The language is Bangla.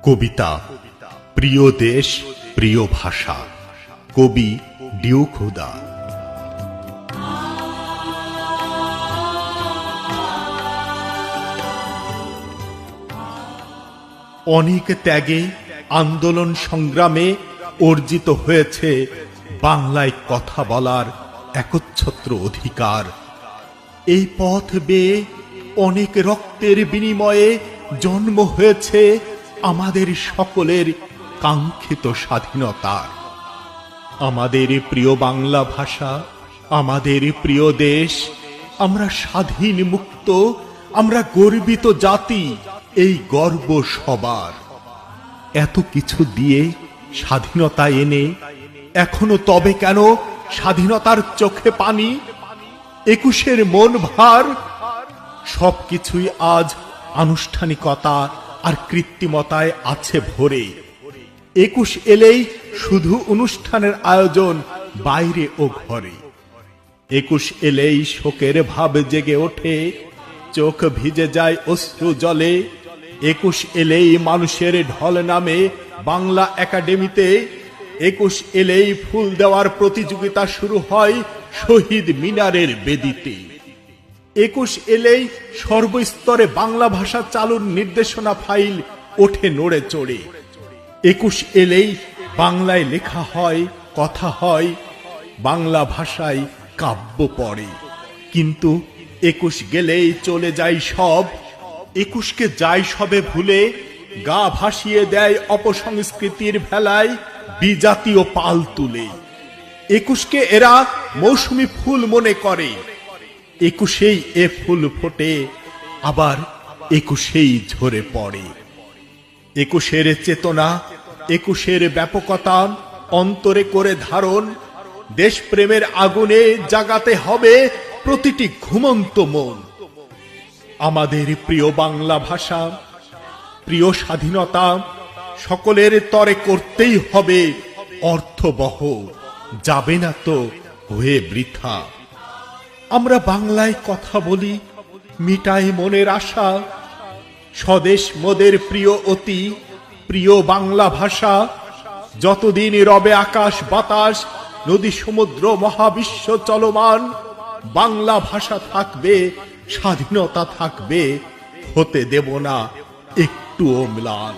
কবিতা প্রিয় দেশ প্রিয় ভাষা, কবি ডিউক হুদা। অনেক ত্যাগে আন্দোলন সংগ্রামে অর্জিত হয়েছে বাংলায় কথা বলার একচ্ছত্র অধিকার। এই পথ বেয়ে অনেক রক্তের বিনিময়ে জন্ম হয়েছে আমাদের সকলের কাঙ্ক্ষিত স্বাধীনতার। আমাদের প্রিয় বাংলা ভাষা, আমাদের প্রিয় দেশ, আমরা স্বাধীন মুক্ত, আমরা গর্বিত জাতি, এই গর্ব সবার। এত কিছু দিয়ে স্বাধীনতা এনে এখনো তবে কেন স্বাধীনতার চোখে পানি? ২১-এর মন ভার সবকিছুই আজ আনুষ্ঠানিকতা আর কৃত্রিমতায় আছে ভরে। ২১ এলেই শুধু অনুষ্ঠানের আয়োজন বাইরে ও ঘরে। ২১ এলেই শোকের ভাব জেগে ওঠে, চোখ ভিজে যায় অশ্রু জলে। ২১ এলেই মানুষের ঢল নামে বাংলা একাডেমিতে। ২১ এলেই ফুল দেওয়ার প্রতিযোগিতা শুরু হয় শহীদ মিনারের বেদিতে। ২১ এলেই সর্বস্তরে বাংলা ভাষা চালুর নির্দেশনা ফাইল ওঠে নড়ে চড়ে। ২১ এলেই বাংলায় লেখা হয়, কথা হয়, বাংলা ভাষায় কাব্য পড়ে। কিন্তু ২১ গেলেই চলে যায় সব। ২১কে যায় সবে ভুলে, গা ভাসিয়ে দেয় অপসংস্কৃতির ভেলায় বিজাতীয় পাল তুলে। ২১কে এরা মৌসুমি ফুল মনে করে। ২১এই এ ফুল ফোটে, আবার ২১এই ঝরে পড়ে। ২১-এর চেতনা, ২১-এর ব্যাপকতা অন্তরে করে ধারণ। দেশপ্রেমের আগুনে জাগাতে হবে প্রতিটি ঘুমন্ত মন। আমাদের প্রিয় বাংলা ভাষা, প্রিয় স্বাধীনতা সকলের তরে করতেই হবে অর্থবহ, যাবে না তো হয়ে বৃথা। আমরা বাংলায় কথা বলি, মিটাই মনের আশা। স্বদেশ মোদের প্রিয় অতি, প্রিয় বাংলা ভাষা। যতদিন রবে আকাশ বাতাস, নদী সমুদ্র মহাবিশ্ব চলমান, বাংলা ভাষা থাকবে, স্বাধীনতা থাকবে, হতে দেব না একটুও ম্লান।